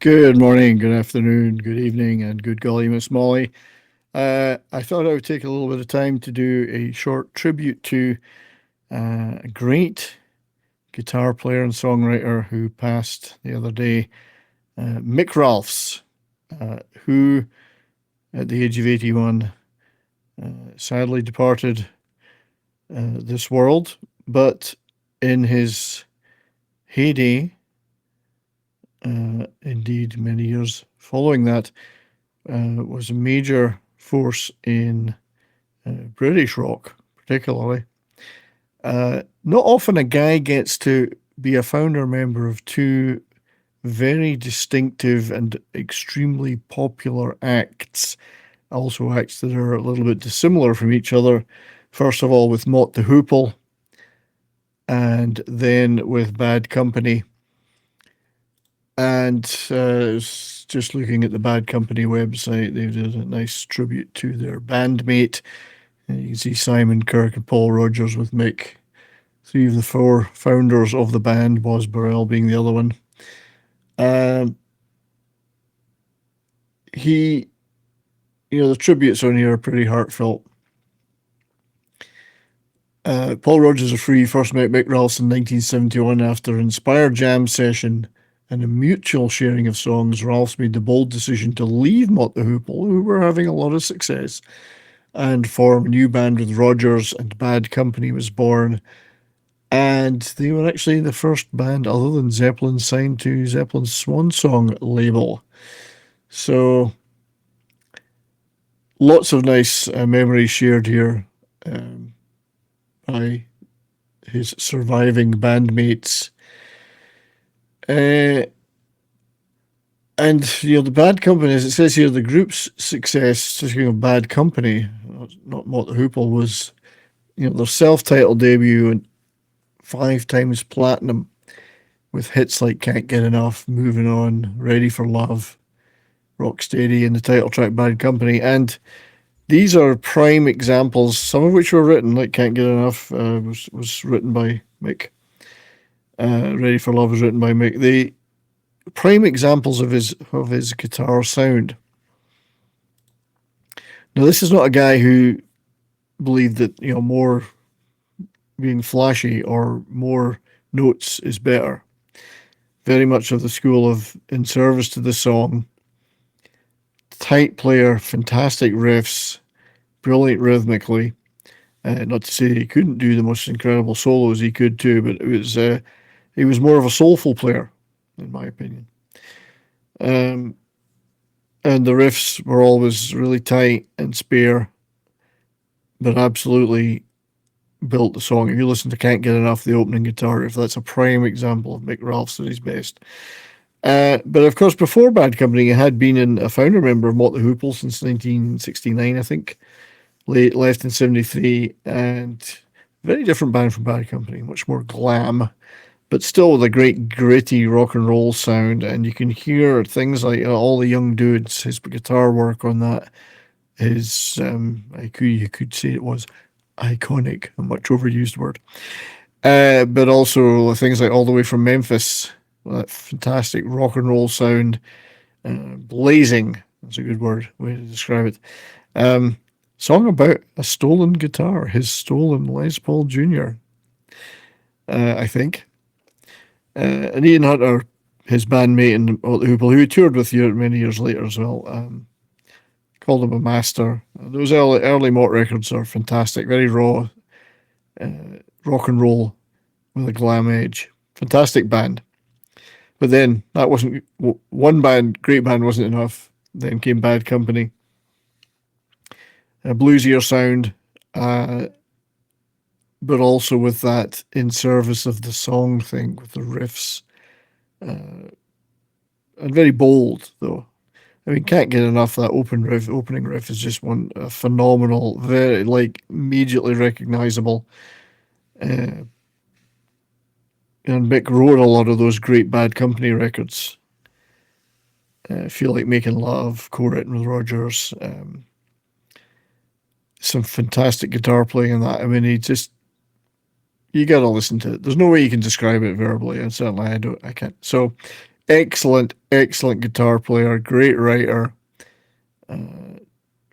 Good morning, good afternoon, good evening, and good golly, Miss Molly. I thought I would take a little bit of time to do a short tribute to a great guitar player and songwriter who passed the other day, Mick Ralphs, who at the age of 81 sadly departed this world, but in his heyday, indeed many years following that, was a major force in British rock, particularly. Not often a guy gets to be a founder member of two very distinctive and extremely popular acts, also acts that are a little bit dissimilar from each other. First of all, with Mott The Hoople, and then with Bad Company. And just looking at the Bad Company website, they did a nice tribute to their bandmate. You can see Simon, Kirk, and Paul Rogers with Mick. Three of the four founders of the band, Boz Burrell being the other one. The tributes on here are pretty heartfelt. Paul Rogers of Free first met Mick Ralphs in 1971 after an inspired jam session and a mutual sharing of songs. Ralphs made the bold decision to leave Mott The Hoople, who were having a lot of success, and form a new band with Rogers, and Bad Company was born. And they were actually the first band other than Zeppelin signed to Zeppelin's Swan Song label. So lots of nice memories shared here by his surviving bandmates. The Bad Company, as it says here, the group's success, speaking of Bad Company, not Mott The Hoople, was their self-titled debut and 5 times platinum with hits like Can't Get Enough, Moving On, Ready for Love, Rocksteady, and the title track Bad Company. And these are prime examples, some of which were written, like Can't Get Enough was written by Mick. Ready for Love was written by Mick. The prime examples of his guitar sound. Now, this is not a guy who believed that more being flashy or more notes is better. Very much of the school of in service to the song. Tight player, fantastic riffs, brilliant rhythmically. Not to say that he couldn't do the most incredible solos, he could too, but he was more of a soulful player, in my opinion. And the riffs were always really tight and spare, but absolutely built the song. If you listen to Can't Get Enough, the opening guitar riff, that's a prime example of Mick Ralphs at his best. But of course, before Bad Company, he had been a founder member of Mott The Hoople since 1969, I think. Left in 73, and very different band from Bad Company, much more glam, but still with a great gritty rock and roll sound. And you can hear things like All the Young Dudes, his guitar work on that is, you could say it was iconic, a much overused word. But also things like All the Way from Memphis, that fantastic rock and roll sound, blazing, that's a good way to describe it. Song about a stolen guitar, his stolen Les Paul Jr., I think. And Ian Hunter, his bandmate in Mott The Hoople, who he toured with many years later as well, called him a master. Those early Mott records are fantastic, very raw, rock and roll with a glam edge. Fantastic band. But then that wasn't one band, great band wasn't enough. Then came Bad Company. A bluesier sound, but also with that in service of the song thing, with the riffs. And very bold, though. I mean, Can't Get Enough. That opening riff is just one phenomenal, very immediately recognizable. And Mick wrote a lot of those great Bad Company records. Feel Like Making Love, co-written with Rogers. Some fantastic guitar playing in that. I mean, you got to listen to it. There's no way you can describe it verbally, and certainly I can't. So excellent, excellent guitar player, great writer,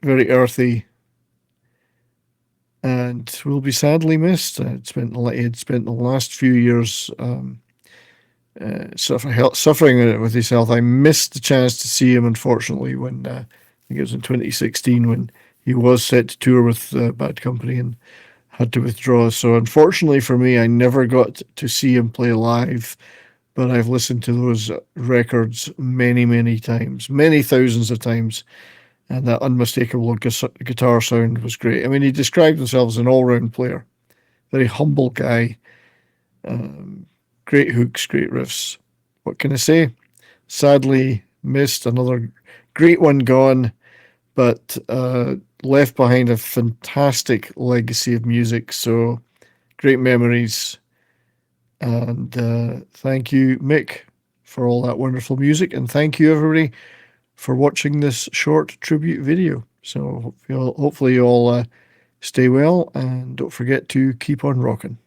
very earthy, and will be sadly missed. He'd spent the last few years suffering with his health. I missed the chance to see him, unfortunately, when I think it was in 2016 when he was set to tour with Bad Company and had to withdraw. So unfortunately for me, I never got to see him play live, but I've listened to those records many, many times, many thousands of times, and that unmistakable guitar sound was great. I mean, he described himself as an all-round player, very humble guy, great hooks, great riffs. What can I say? Sadly missed, another great one gone, but left behind a fantastic legacy of music. So great memories. And thank you, Mick, for all that wonderful music. And thank you, everybody, for watching this short tribute video. So hopefully you all stay well, and don't forget to keep on rocking.